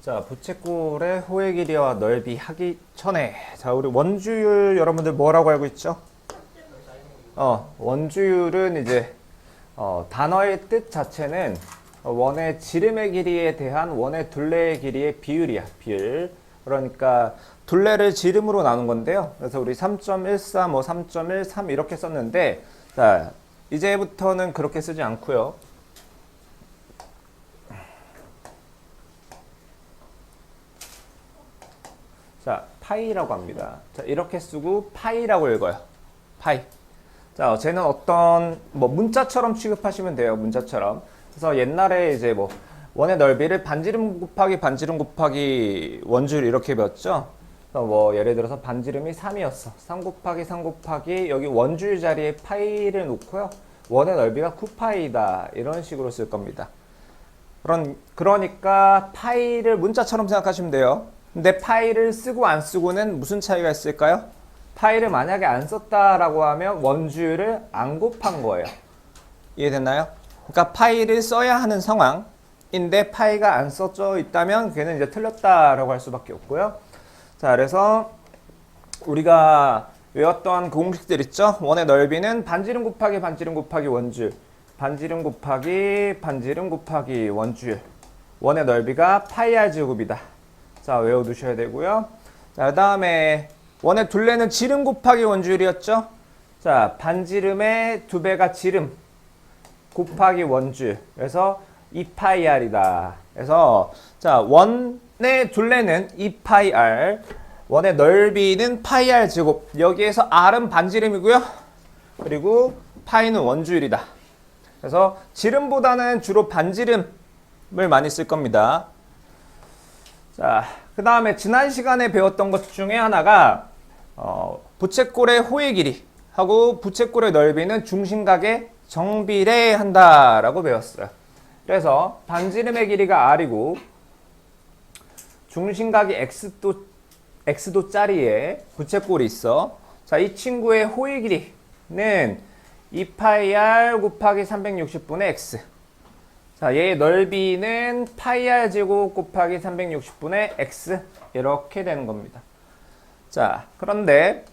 자, 부채꼴의 호의 길이와 넓이 하기 전에, 자, 우리 원주율 여러분들 뭐라고 알고 있죠? 원주율은 이제 단어의 뜻 자체는 원의 지름의 길이에 대한 원의 둘레의 길이의 비율이야, 비율. 그러니까 둘레를 지름으로 나눈 건데요. 그래서 우리 3.14, 뭐 3.13 이렇게 썼는데, 자, 이제부터는 그렇게 쓰지 않고요. 자, 파이라고 합니다. 자, 이렇게 쓰고 파이라고 읽어요. 파이. 자, 쟤는 어떤 뭐 문자처럼 취급하시면 돼요. 문자처럼. 그래서 옛날에 이제 뭐 원의 넓이를 반지름 곱하기 원주율 이렇게 배웠죠. 그래서 뭐 예를 들어서 반지름이 3이었어. 3 곱하기 3 곱하기 여기 원주율 자리에 파이를 놓고요. 원의 넓이가 9파이다. 이런 식으로 쓸 겁니다. 그러니까 파이를 문자처럼 생각하시면 돼요. 근데 파이를 쓰고 안 쓰고는 무슨 차이가 있을까요? 파이를 만약에 안 썼다라고 하면 원주율을 안 곱한 거예요. 이해됐나요? 그러니까 파이를 써야 하는 상황인데 파이가 안 써져 있다면 걔는 이제 틀렸다라고 할 수밖에 없고요. 자, 그래서 우리가 외웠던 그 공식들 있죠? 원의 넓이는 반지름 곱하기 원주율, 반지름 곱하기 원주율. 원의 넓이가 파이 r 제곱이다. 자, 외워두셔야 되고요. 자, 그 다음에 원의 둘레는 지름 곱하기 원주율이었죠. 자, 반지름의 2배가 지름 곱하기 원주율. 그래서 2파이r이다. 그래서 자, 원의 둘레는 2파이r, 원의 넓이는 파이r 제곱. 여기에서 r은 반지름이고요. 그리고 파이는 원주율이다. 그래서 지름보다는 주로 반지름을 많이 쓸 겁니다. 자, 그 다음에 지난 시간에 배웠던 것 중에 하나가 부채꼴의 호의 길이 하고 부채꼴의 넓이는 중심각에 정비례한다라고 배웠어요. 그래서 반지름의 길이가 r이고 중심각이 x도짜리에 부채꼴이 있어. 자, 이 친구의 호의 길이는 2파이r 곱하기 360분의 x. 자, 얘의 넓이는 파이r 제곱 곱하기 360분의 x 이렇게 되는 겁니다. 자, 그런데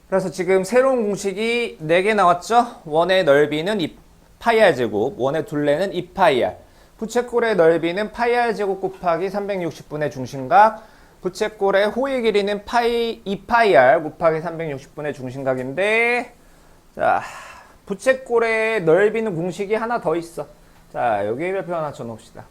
그래서 지금 새로운 공식이 4개 나왔죠? 원의 넓이는 2파이r 제곱, 원의 둘레는 2파이r, 부채꼴의 넓이는 파이r 제곱 곱하기 360분의 중심각, 부채꼴의 호의 길이는 2파이r 곱하기 360분의 중심각인데, 자, 부채꼴의 넓이는 공식이 하나 더 있어. 자, 여기 별표 하나 쳐놓읍시다.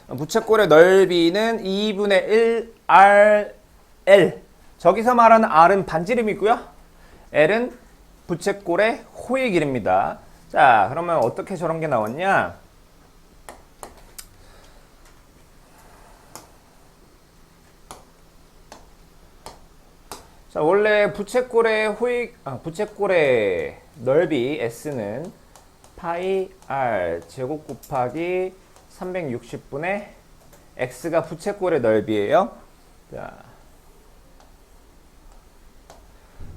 부채꼴의 넓이는 2분의 1 RL. 저기서 말하는 R은 반지름이고요. L은 부채꼴의 호의 길입니다. 자, 그러면 어떻게 저런 게 나왔냐? 자, 원래 부채꼴의 넓이 S는 파이 R 제곱 곱하기 360분의 X가 부채꼴의 넓이에요. 자,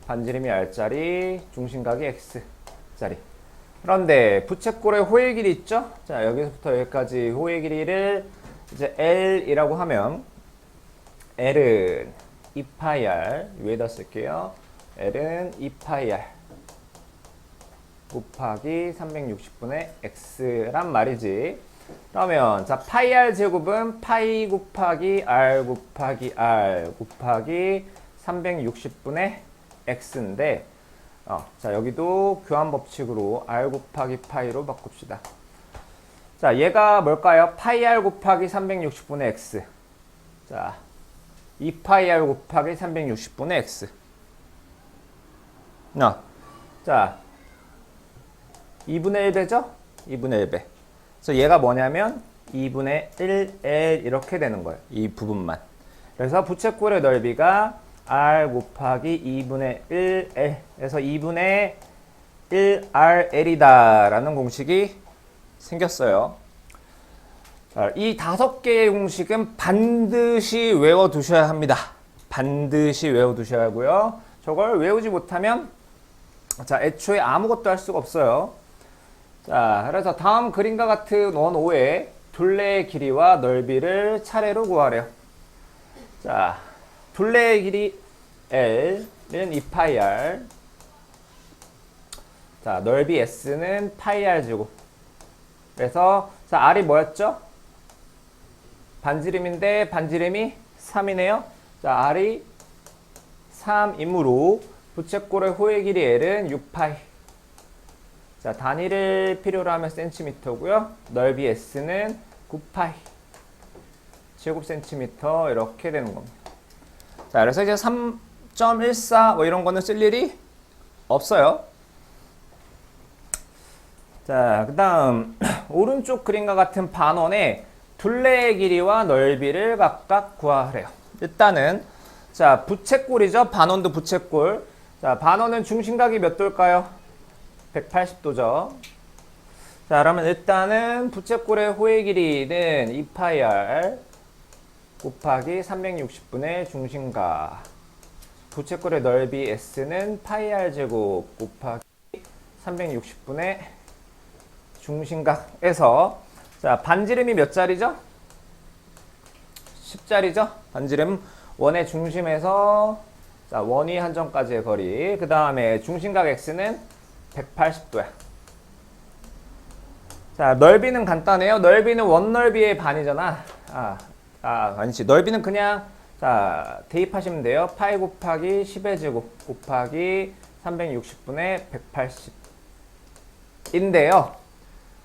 반지름이 R짜리, 중심각이 X짜리. 그런데 부채꼴의 호의 길이 있죠? 자, 여기서부터 여기까지 호의 길이를 이제 L이라고 하면 L은 2파이r 위에다 쓸게요. L은 2파이r 곱하기 360분의 x란 말이지. 그러면 자, 파이r 제곱은 파이 곱하기 r 곱하기 360분의 x인데 자, 여기도 교환 법칙으로 r 곱하기 파이로 바꿉시다. 자, 얘가 뭘까요? 파이r 곱하기 360분의 x. 자, 2파이r 곱하기 360분의 x. 자, 2분의 1배죠? 2분의 1배. 그래서 얘가 뭐냐면 2분의 1L 이렇게 되는 거예요. 이 부분만. 그래서 부채꼴의 넓이가 R 곱하기 2분의 1L. 그래서 2분의 1RL이다 라는 공식이 생겼어요. 이 5개의 공식은 반드시 외워두셔야 합니다. 반드시 외워두셔야 하고요. 저걸 외우지 못하면 자, 애초에 아무것도 할 수가 없어요. 자, 그래서 다음 그림과 같은 원 5에 둘레의 길이와 넓이를 차례로 구하래요. 자, 둘레의 길이 L은 2파이 R. 자, 넓이 S는 파이 R 제곱. 그래서 자, R이 뭐였죠? 반지름인데 반지름이 3이네요. 자, R이 3이므로 부채꼴의 호의 길이 L은 6파이. 자, 단위를 필요로 하면 센티미터고요. 넓이 S는 9파이 제곱 센티미터 이렇게 되는 겁니다. 자, 그래서 이제 3.14 뭐 이런 거는 쓸 일이 없어요. 자, 그 다음 오른쪽 그림과 같은 반원의 둘레의 길이와 넓이를 각각 구하래요. 일단은 자, 부채꼴이죠. 반원도 부채꼴. 자, 반원은 중심각이 몇 도일까요? 180도죠. 자, 그러면 일단은 부채꼴의 호의 길이는 2파이 R 곱하기 360분의 중심각. 부채꼴의 넓이 S는 파이 R 제곱 곱하기 360분의 중심각에서 자, 반지름이 몇 자리죠? 10자리죠? 반지름 원의 중심에서 자, 원위 한점까지의 거리. 그 다음에 중심각 X는 180도야. 자, 넓이는 간단해요. 넓이는 원넓이의 반이잖아. 아니지. 넓이는 그냥 자, 대입하시면 돼요. 파이 곱하기 10의 제곱 곱하기 360분의 180인데요.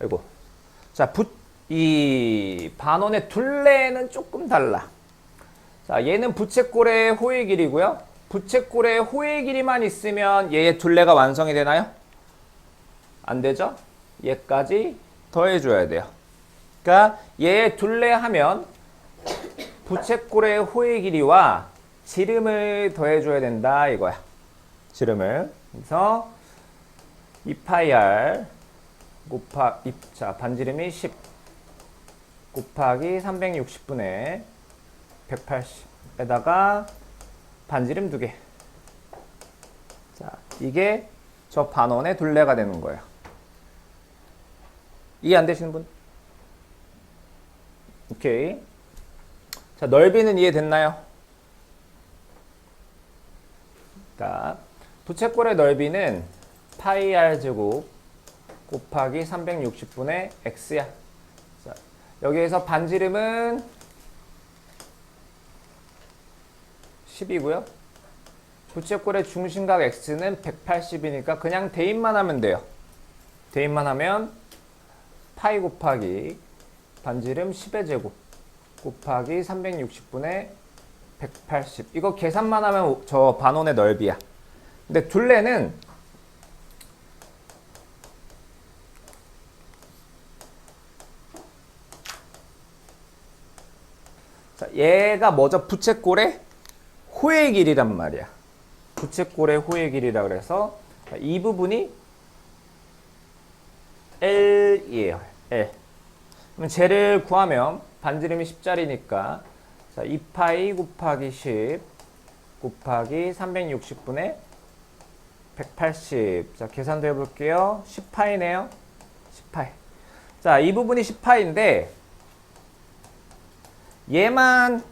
아이고. 자, 이 반원의 둘레는 조금 달라. 자, 얘는 부채꼴의 호의 길이고요. 부채꼴의 호의 길이만 있으면 얘의 둘레가 완성이 되나요? 안 되죠? 얘까지 더해줘야 돼요. 그러니까 얘의 둘레 하면 부채꼴의 호의 길이와 지름을 더해줘야 된다 이거야. 지름을. 그래서 2파이 R 자, 반지름이 10 곱하기 360분의 180에다가 반지름 2개. 자, 이게 저 반원의 둘레가 되는 거예요. 이해 안 되시는 분? 오케이. 자, 넓이는 이해됐나요? 자, 부채꼴의 넓이는 파이 R 제곱 곱하기 360분의 X야. 자, 여기에서 반지름은 10이고요. 부채꼴의 중심각 X는 180이니까 그냥 대입만 하면 돼요. 대입만 하면 파이 곱하기 반지름 10의 제곱 곱하기 360분의 180. 이거 계산만 하면 저 반원의 넓이야. 근데 둘레는 자, 얘가 뭐죠? 부채꼴의 호의 길이란 말이야. 부채꼴의 호의 길이라 그래서 이 부분이 L이에요. L. 그럼 쟤를 구하면 반지름이 10자리니까 자, 2파이 곱하기 10 곱하기 360분의 180. 자, 계산도 해볼게요. 10파이네요. 10파이. 자, 이 부분이 10파이인데 얘만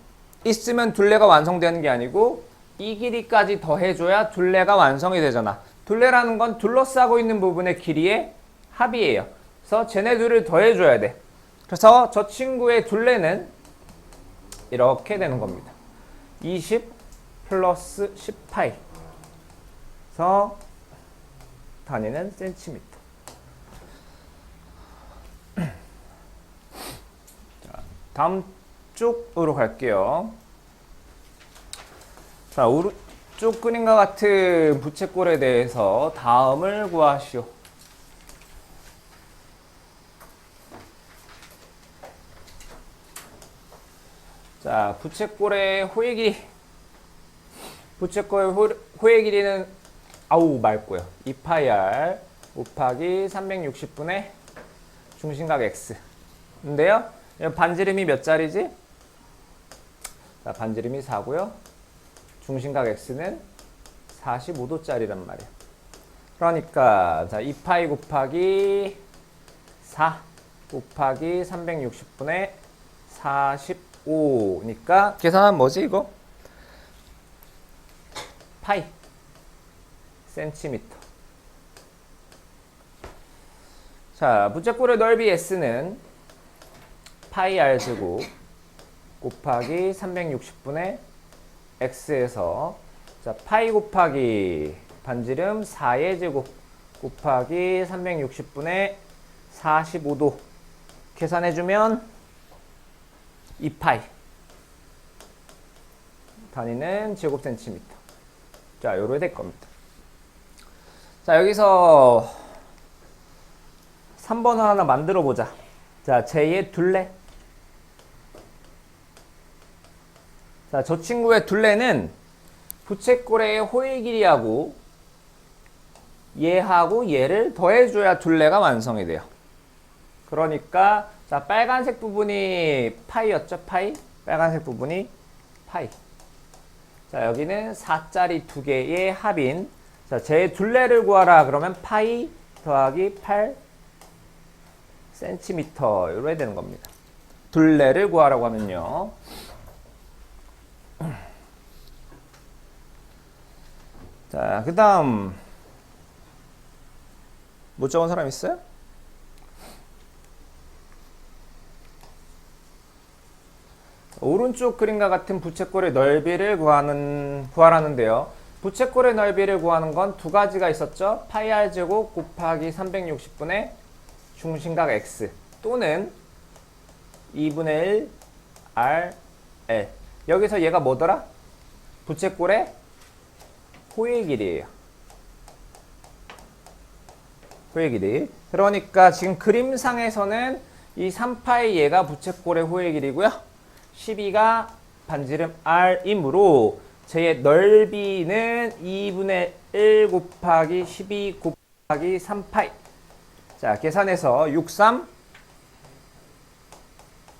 있으면 둘레가 완성되는 게 아니고 이 길이까지 더해줘야 둘레가 완성이 되잖아. 둘레라는 건 둘러싸고 있는 부분의 길이의 합이에요. 그래서 쟤네 둘을 더해줘야 돼. 그래서 저 친구의 둘레는 이렇게 되는 겁니다. 20 플러스 10파이. 그래서 단위는 센티미터. 자, 다음 쪽으로 갈게요. 자, 오른쪽 그림과 같은 부채꼴에 대해서 다음을 구하시오. 자, 부채꼴의 호의 길이. 부채꼴의 호의 길이는 맑고요. 2파이 R 곱하기 360분의 중심각 X. 인데요. 반지름이 몇 자리지? 자, 반지름이 4고요. 중심각 X는 45도짜리란 말이에요. 그러니까 자, 2파이 곱하기 4 곱하기 360분의 45니까 계산하면 뭐지 이거? 파이 센티미터. 자, 부채꼴의 넓이 S는 파이 R제곱 곱하기 360분의 X에서 자, 파이 곱하기 반지름 4의 제곱 곱하기 360분의 45도 계산해주면 2파이 단위는 제곱 센티미터. 자, 요렇게 될 겁니다. 자, 여기서 3번을 하나 만들어 보자. 자, 제2의 둘레. 자, 저 친구의 둘레는 부채꼴의 호의 길이하고 얘하고 얘를 더해줘야 둘레가 완성이 돼요. 그러니까 자, 빨간색 부분이 파이였죠? 파이? 빨간색 부분이 파이. 자, 여기는 4짜리 두 개의 합인. 자, 제 둘레를 구하라 그러면 파이 더하기 8 센티미터 이렇게 되는 겁니다. 둘레를 구하라고 하면요. 자, 그 다음 못 적은 사람 있어요? 오른쪽 그림과 같은 부채꼴의 넓이를 구하라는데요. 부채꼴의 넓이를 구하는 건 두 가지가 있었죠. 파이 r 제곱 곱하기 360분의 중심각 x 또는 2분의 1 r l. 여기서 얘가 뭐더라? 부채꼴의 호의 길이에요. 호의 길이. 그러니까 지금 그림상에서는 이 3파이 얘가 부채꼴의 호의 길이고요. 12가 반지름 r이므로 제 넓이는 2분의 1 곱하기 12 곱하기 3파이. 자, 계산해서 63.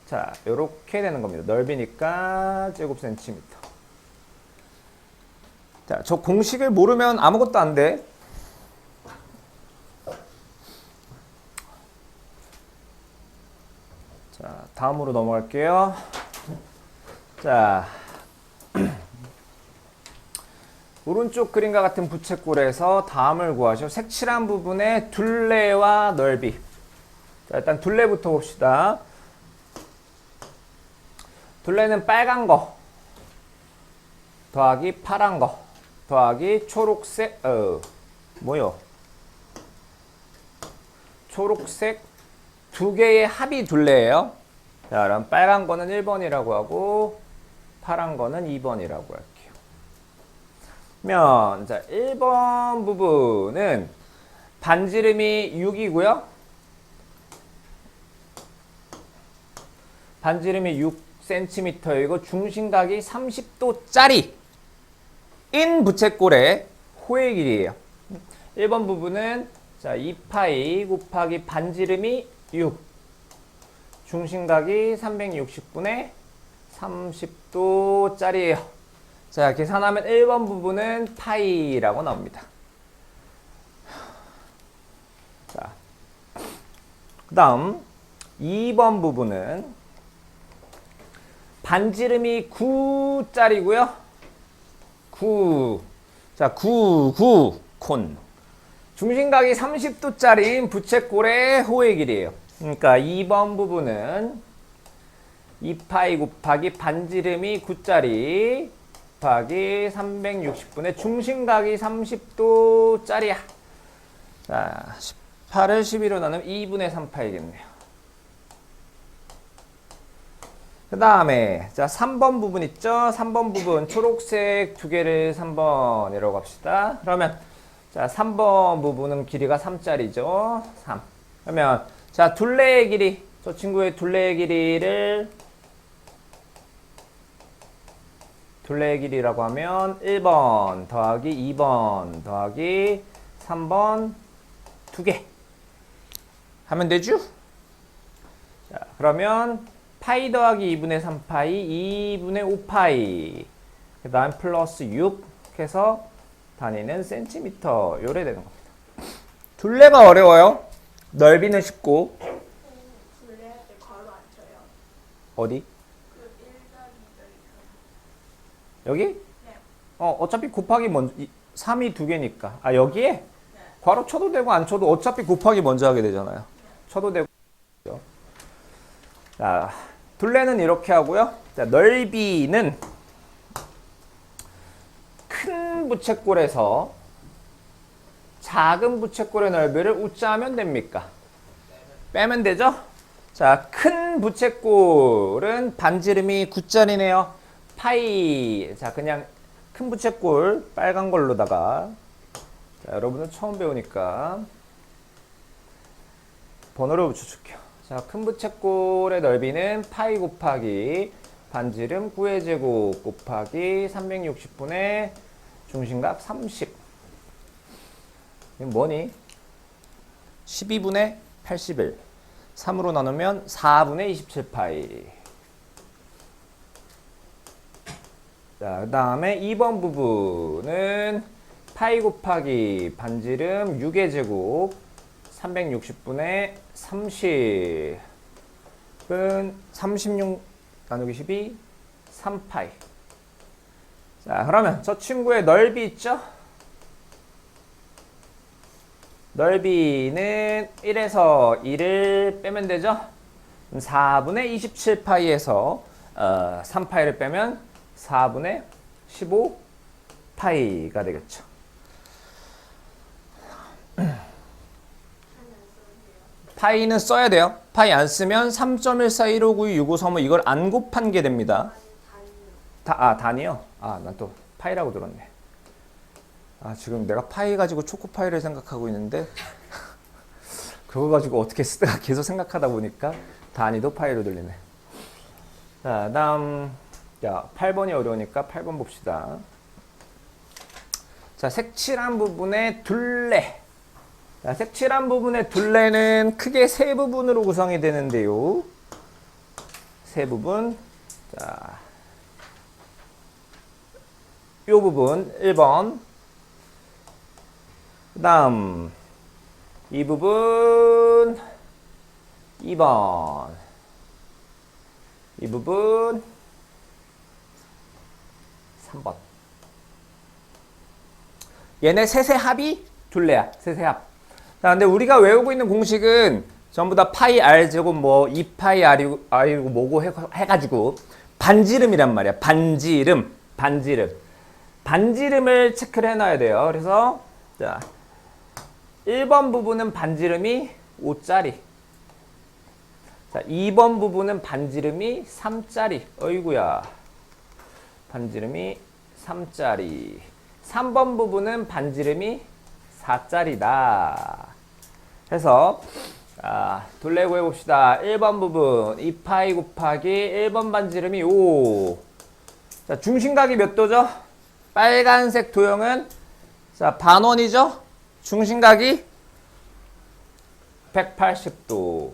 자, 요렇게 되는 겁니다. 넓이니까 제곱 센티미터. 자, 저 공식을 모르면 아무것도 안 돼. 자, 다음으로 넘어갈게요. 자, 오른쪽 그림과 같은 부채꼴에서 다음을 구하시오. 색칠한 부분의 둘레와 넓이. 자, 일단 둘레부터 봅시다. 둘레는 빨간 거 더하기 파란 거 더하기 초록색 뭐요? 초록색 두 개의 합이 둘레예요. 자, 그럼 빨간 거는 1번이라고 하고 파란 거는 2번이라고 할게요. 그러면 자, 1번 부분은 반지름이 6이고요. 반지름이 6cm이고 중심각이 30도짜리 인 부채꼴의 호의 길이에요. 1번 부분은 자, 2파이 곱하기 반지름이 6 중심각이 360분의 30도짜리예요. 자, 계산하면 1번 부분은 파이라고 나옵니다. 자, 그 다음 2번 부분은 반지름이 9짜리고요. 9. 자, 9 콘. 중심각이 30도짜리인 부채꼴의 호의 길이에요. 그러니까 2번 부분은 2파이 곱하기 반지름이 9짜리 곱하기 360분의 중심각이 30도짜리야. 자, 18을 12로 나누면 2분의 3파이겠네요. 그 다음에 자, 3번 부분 있죠? 3번 부분 초록색 두 개를 3번이라고 합시다. 그러면 자, 3번 부분은 길이가 3짜리죠. 3. 그러면 자, 둘레의 길이, 저 친구의 둘레의 길이라고 하면 1번 더하기 2번 더하기 3번 두 개 하면 되죠? 자, 그러면 파이 더하기 2분의 3파이 2분의 5파이 그 다음 플러스 6 해서 단위는 센티미터 요래 되는 겁니다. 둘레가 어려워요. 넓이는 쉽고 어디? 그 1-2 여기? 네. 어차피 곱하기 먼저 3이 두 개니까. 아, 여기에? 네. 괄호 쳐도 되고 안 쳐도 어차피 곱하기 먼저 하게 되잖아요. 쳐도 되고. 자, 둘레는 이렇게 하고요. 자, 넓이는 큰 부채꼴에서 작은 부채꼴의 넓이를 웃자 하면 됩니까? 빼면 되죠? 자, 큰 부채꼴은 반지름이 9짜리네요. 파이. 자, 그냥 큰 부채꼴 빨간 걸로다가. 자, 여러분은 처음 배우니까 번호를 붙여줄게요. 자, 큰 부채꼴의 넓이는 파이 곱하기 반지름 9의 제곱 곱하기 360분의 중심각 30. 이건 뭐니? 12분의 81. 3으로 나누면 4분의 27파이. 자, 그 다음에 2번 부분은 파이 곱하기 반지름 6의 제곱 360분의 30은 36 나누기 12 3파이. 자, 그러면 저 친구의 넓이 있죠? 넓이는 1에서 1을 빼면 되죠? 4분의 27파이에서 3파이를 빼면 4분의 15파이가 되겠죠. 파이는 써야 돼요. 파이 안 쓰면 3.1415926535 이걸 안 곱한 게 됩니다. 단이요? 아, 난 또 파이라고 들었네. 아, 지금 내가 파이 가지고 초코파이를 생각하고 있는데 그거 가지고 어떻게 쓰다가 계속 생각하다 보니까 단위도 파이로 들리네. 자, 다음. 자, 8번이 어려우니까 8번 봅시다. 자, 색칠한 부분의 둘레. 자, 색칠한 부분의 둘레는 크게 세 부분으로 구성이 되는데요. 세 부분. 자, 요 부분 1번. 그 다음 이 부분 2번. 이 부분 3번. 얘네 셋의 합이 둘레야. 셋의 합. 자, 근데 우리가 외우고 있는 공식은 전부 다 파이 r 제곱 뭐 2파이 r이고 뭐고 해가지고 반지름이란 말이야. 반지름을 체크를 해놔야 돼요. 그래서 자, 1번 부분은 반지름이 5짜리. 자, 2번 부분은 반지름이 3짜리. 어이구야. 반지름이 3짜리. 3번 부분은 반지름이 4짜리다. 해서 둘레 구해봅시다. 1번 부분 2파이 곱하기 1번 반지름이 5. 자, 중심각이 몇 도죠? 빨간색 도형은 자, 반원이죠? 중심각이 180도.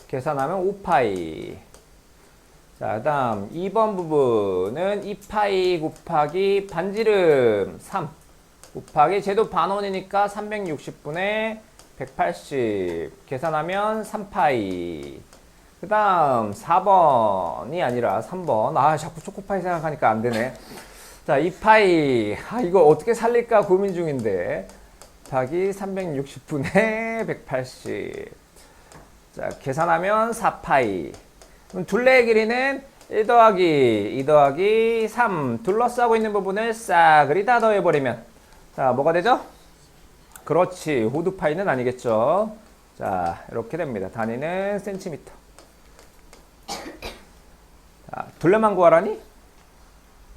계산하면 5파이. 자, 그 다음 2번 부분은 2파이 곱하기 반지름 3 곱하기 쟤도 반원이니까 360분의 180 계산하면 3파이. 그 다음 4번이 아니라 3번. 아, 자꾸 초코파이 생각하니까 안 되네. 자, 2파이. 아, 이거 어떻게 살릴까 고민 중인데. 곱하기 360분의 180. 자, 계산하면 4파이. 그럼 둘레의 길이는 1 더하기 2 더하기 3 둘러싸고 있는 부분을 싸그리 다 더해버리면 자, 뭐가 되죠? 그렇지, 호두파이는 아니겠죠. 자, 이렇게 됩니다. 단위는 센티미터. 자, 둘레만 구하라니?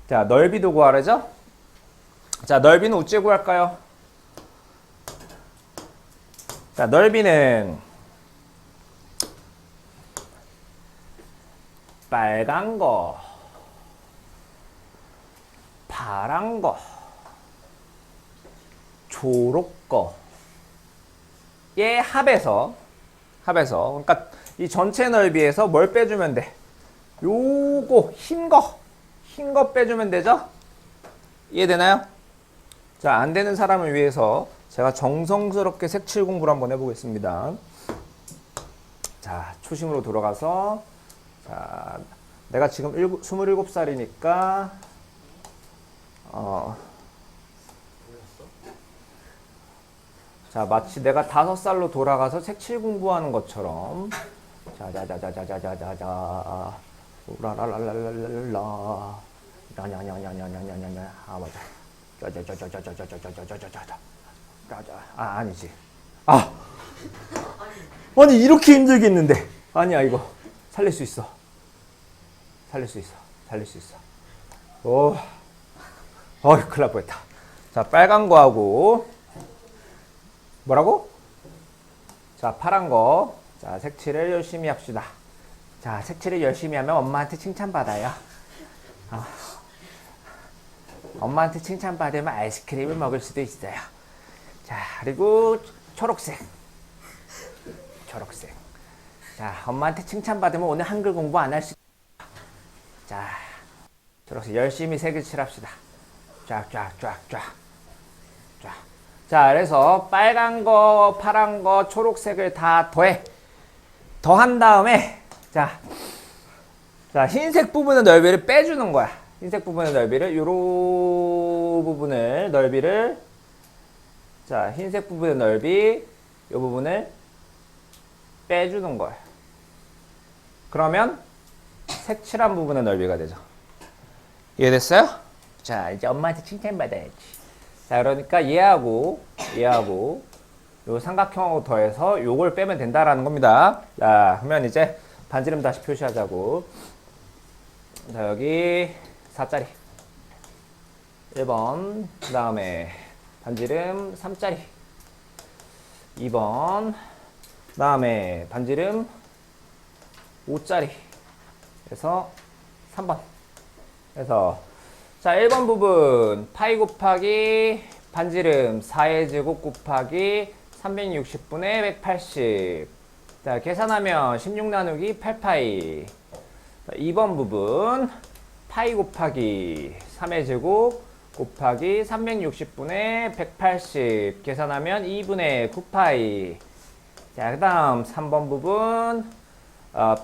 자, 넓이도 구하라죠? 자, 넓이는 어째 구할까요? 자, 넓이는 빨간 거, 파란 거, 초록 거의 합에서 그러니까 이 전체 넓이에서 뭘 빼주면 돼? 요거 흰 거 빼주면 되죠? 이해되나요? 자, 안 되는 사람을 위해서 제가 정성스럽게 색칠 공부를 한번 해보겠습니다. 자, 초심으로 돌아가서, 자, 내가 지금 27살이니까, 자, 마치 내가 5살로 돌아가서 색칠 공부하는 것처럼, 자자자자자자자자자, 우라라라라라라라, 야냐냐냐냐냐냐냐, 아, 맞아. 자자자자자자자자자자자자, 아니지. 아니, 이렇게 힘들게 했는데. 아니야, 이거. 살릴 수 있어. 살릴 수 있어. 살릴 수 있어. 큰일 날 뻔했다. 자, 빨간 거하고, 뭐라고? 자, 파란 거. 자, 색칠을 열심히 합시다. 자, 색칠을 열심히 하면 엄마한테 칭찬받아요. 엄마한테 칭찬받으면 아이스크림을 먹을 수도 있어요. 자, 그리고 초록색. 초록색. 자, 엄마한테 칭찬받으면 오늘 한글 공부 안 할 수 있어요. 자, 초록색 열심히 색을 칠합시다. 쫙쫙쫙쫙. 쫙. 자, 그래서 빨간 거, 파란 거, 초록색을 다 더해. 더한 다음에, 자, 흰색 부분의 넓이를 빼주는 거야. 흰색 부분의 넓이를, 요런 부분을, 넓이를, 자, 흰색 부분의 넓이, 요 부분을 빼주는 거야. 그러면 색칠한 부분의 넓이가 되죠. 이해됐어요? 자, 이제 엄마한테 칭찬받아야지. 자, 그러니까 얘하고 요 삼각형하고 더해서 요걸 빼면 된다라는 겁니다. 자, 그러면 이제 반지름 다시 표시하자고. 자, 여기 4짜리 1번, 그 다음에 반지름 3짜리 2번, 그 다음에 반지름 5짜리 그래서 3번. 그래서 자, 1번 부분 파이 곱하기 반지름 4의 제곱 곱하기 360분의 180. 자, 계산하면 16 나누기 8파이. 자, 2번 부분 파이 곱하기 3의 제곱 곱하기 360분의 180. 계산하면 2분의 9파이. 자, 그 다음 3번 부분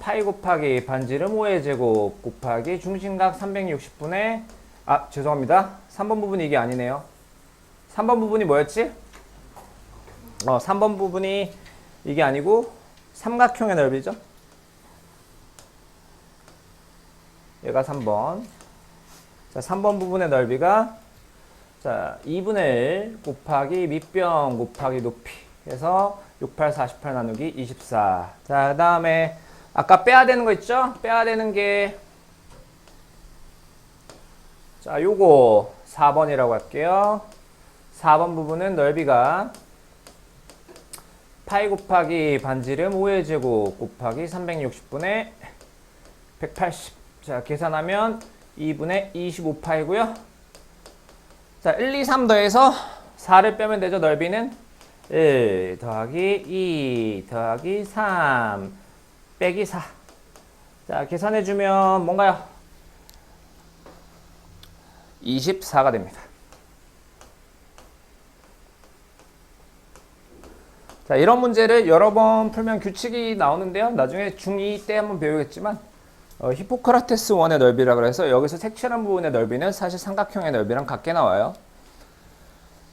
파이 곱하기 반지름 5의 제곱 곱하기 중심각 360분의 죄송합니다. 3번 부분이 이게 아니네요. 3번 부분이 뭐였지? 3번 부분이 이게 아니고 삼각형의 넓이죠. 얘가 3번. 자, 3번 부분의 넓이가 자, 2분의 1 곱하기 밑변 곱하기 높이 해서 68, 48 나누기 24. 자, 그 다음에 아까 빼야 되는 거 있죠? 빼야 되는 게 자, 요거 4번이라고 할게요. 4번 부분은 넓이가 파이 곱하기 반지름 5의 제곱 곱하기 360분의 180. 자, 계산하면 2분의 25파이고요. 자, 1, 2, 3 더해서 4를 빼면 되죠. 넓이는 1 더하기 2 더하기 3 빼기 4. 자, 계산해주면 뭔가요? 24가 됩니다. 자, 이런 문제를 여러 번 풀면 규칙이 나오는데요. 나중에 중2 때 한번 배우겠지만 히포크라테스 원의 넓이라 그래서 여기서 색칠한 부분의 넓이는 사실 삼각형의 넓이랑 같게 나와요.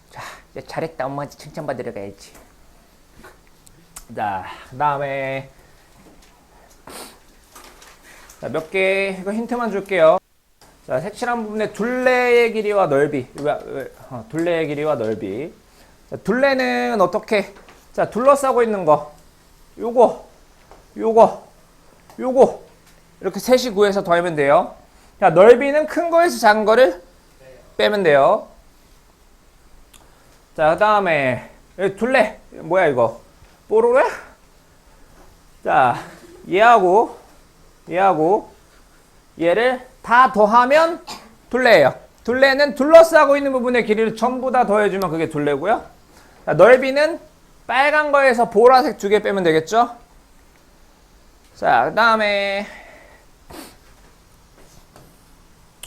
자, 이제 잘했다. 엄마한테 칭찬받으러 가야지. 자, 그 다음에 몇 개 이거 힌트만 줄게요. 자, 색칠한 부분의 둘레의 길이와 넓이. 둘레의 길이와 넓이. 자, 둘레는 어떻게? 자, 둘러싸고 있는 거. 요거. 이렇게 셋이 구해서 더하면 돼요. 자, 넓이는 큰 거에서 작은 거를 빼면 돼요. 자, 그 다음에 둘레. 뭐야 이거? 뽀로로야? 자, 얘하고 얘를 다 더하면 둘레예요. 둘레는 둘러싸고 있는 부분의 길이를 전부 다 더해주면 그게 둘레고요. 자, 넓이는 빨간 거에서 보라색 2개 빼면 되겠죠? 자, 그 다음에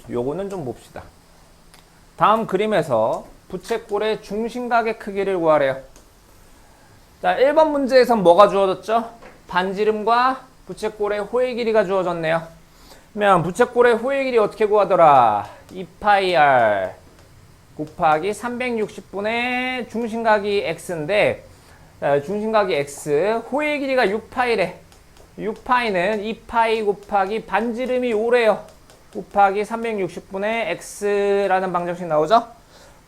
요거는 좀 봅시다. 다음 그림에서 부채꼴의 중심각의 크기를 구하래요. 자, 1번 문제에선 뭐가 주어졌죠? 반지름과 부채꼴의 호의 길이가 주어졌네요. 그러면 부채꼴의 호의 길이 어떻게 구하더라? 2파이 r 곱하기 360분의 중심각이 x인데, 중심각이 x, 호의 길이가 6파이래. 6파이는 2파이 곱하기 반지름이 5래요. 곱하기 360분의 x라는 방정식 나오죠?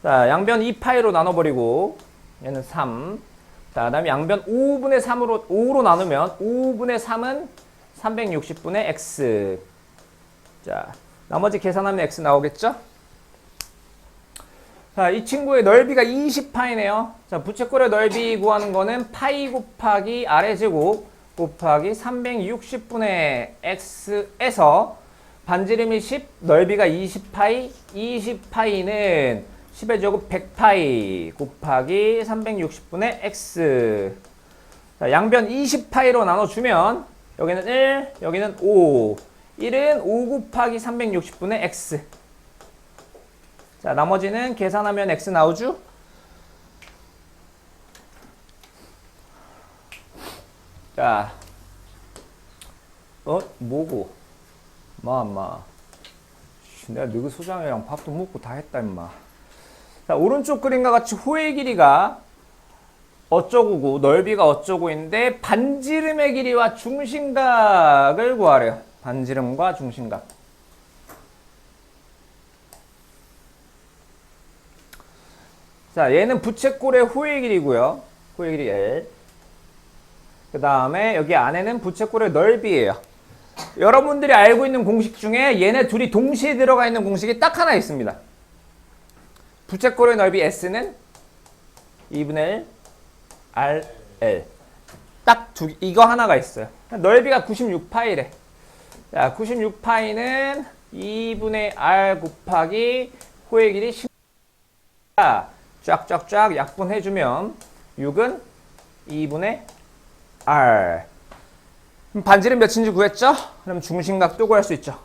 자, 양변 2파이로 나눠버리고 얘는 3. 자, 그 다음에 양변 5분의 3으로 5로 나누면 5분의 3은 360분의 x. 자, 나머지 계산하면 x 나오겠죠? 자, 이 친구의 넓이가 20파이네요. 자, 부채꼴의 넓이 구하는 거는 파이 곱하기 r의 제곱 곱하기 360분의 x에서 반지름이 10, 넓이가 20파이, 20파이는 10의 제곱 100파이 곱하기 360분의 x. 자, 양변 20파이로 나눠주면 여기는 1, 여기는 5. 1은 5 곱하기 360분의 x. 자, 나머지는 계산하면 x 나오죠? 자, 뭐고? 엄마. 내가 너희 소장이랑 밥도 먹고 다 했다, 임마. 자, 오른쪽 그림과 같이 호의 길이가 어쩌고고 넓이가 어쩌고인데 반지름의 길이와 중심각을 구하래요. 반지름과 중심각. 자, 얘는 부채꼴의 호의 길이고요. 호의 길이 L. 그 다음에 여기 안에는 부채꼴의 넓이에요. 여러분들이 알고 있는 공식 중에 얘네 둘이 동시에 들어가 있는 공식이 딱 하나 있습니다. 부채꼴의 넓이 S는 2분의 1 RL. 딱 이거 하나가 있어요. 넓이가 96파이래. 자, 96파이는 2분의 R 곱하기 호의 길이 10. 쫙쫙쫙 약분해주면 6은 2분의 R. 그럼 반지름 몇인지 구했죠? 그럼 중심각도 구할 수 있죠.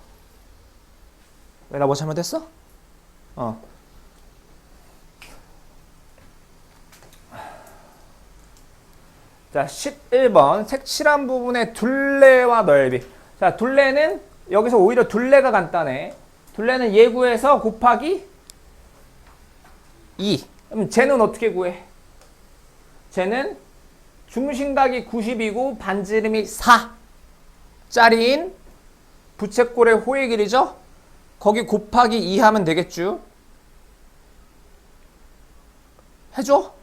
왜 나 뭐 잘못했어? 자, 11번 색칠한 부분의 둘레와 넓이. 자, 둘레는 여기서 오히려 둘레가 간단해. 둘레는 얘 구해서 곱하기 2. 그럼 쟤는 어떻게 구해? 쟤는 중심각이 90이고 반지름이 4짜리인 부채꼴의 호의 길이죠? 거기 곱하기 2 하면 되겠죠? 해줘?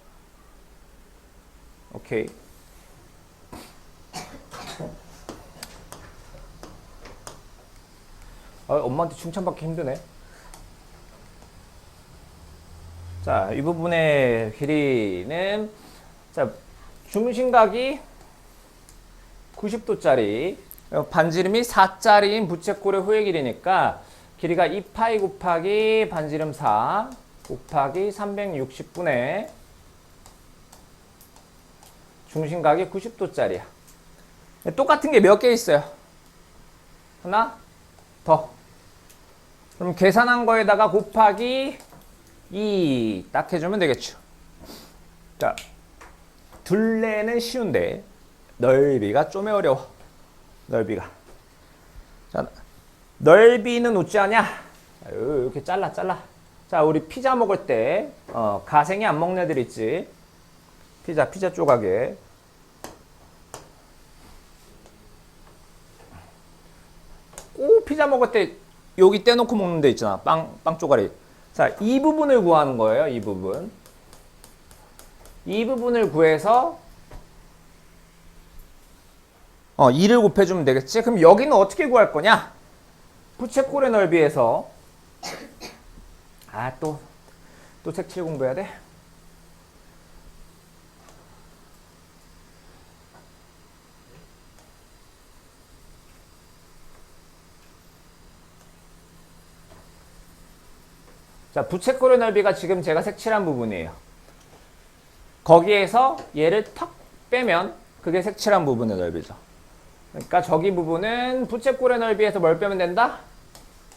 오케이. 엄마한테 칭찬받기 힘드네. 자, 이 부분의 길이는, 자, 중심각이 90도짜리, 반지름이 4짜리인 부채꼴의 호의 길이니까 길이가 2파이 곱하기 반지름 4 곱하기 360분의 중심각이 90도짜리야. 똑같은 게 몇 개 있어요? 하나 더. 그럼 계산한 거에다가 곱하기 2 딱 해주면 되겠죠. 자, 둘레는 쉬운데 넓이가 좀 어려워. 넓이가. 자, 넓이는 어찌 하냐? 이렇게 잘라. 자, 우리 피자 먹을 때 가생이 안 먹는 애들 있지. 피자 조각에. 꼭 피자 먹을 때 여기 떼놓고 먹는 데 있잖아. 빵 쪼가리. 자, 이 부분을 구하는 거예요. 이 부분. 이 부분을 구해서 2를 곱해주면 되겠지? 그럼 여기는 어떻게 구할 거냐? 부채꼴의 넓이에서 또 색칠 공부해야 돼? 자, 부채꼴의 넓이가 지금 제가 색칠한 부분이에요. 거기에서 얘를 턱 빼면 그게 색칠한 부분의 넓이죠. 그러니까 저기 부분은 부채꼴의 넓이에서 뭘 빼면 된다?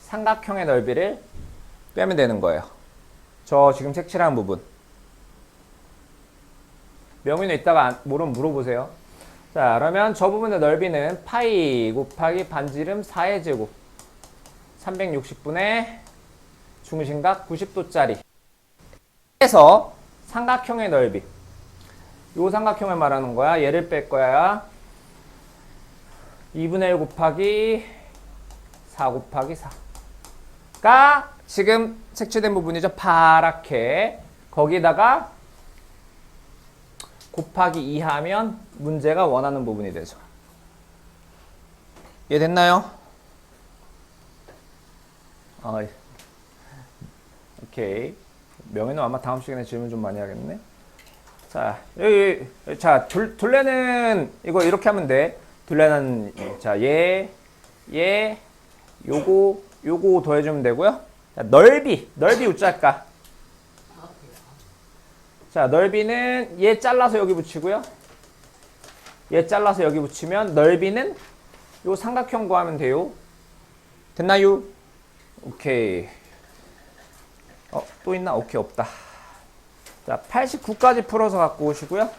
삼각형의 넓이를 빼면 되는 거예요. 저 지금 색칠한 부분. 명인은 이따가 모르면 물어보세요. 자, 그러면 저 부분의 넓이는 파이 곱하기 반지름 4의 제곱 360분의 중심각 90도짜리 해서 삼각형의 넓이. 요 삼각형을 말하는 거야. 얘를 뺄 거야. 2분의 1 곱하기 4 곱하기 4가 지금 색칠된 부분이죠. 파랗게. 거기다가 곱하기 2 하면 문제가 원하는 부분이 되죠. 이해됐나요? 오케이. 명예는 아마 다음 시간에 질문 좀 많이 하겠네. 자, 여기, 자, 둘레는 이거 이렇게 하면 돼. 둘레는, 자, 요거 더해주면 되고요. 자, 넓이 우짤까? 자, 넓이는 얘 잘라서 여기 붙이고요. 얘 잘라서 여기 붙이면 넓이는 요 삼각형 구하면 돼요. 됐나요? 오케이. 또 있나? 오케이, 없다. 자, 89까지 풀어서 갖고 오시고요.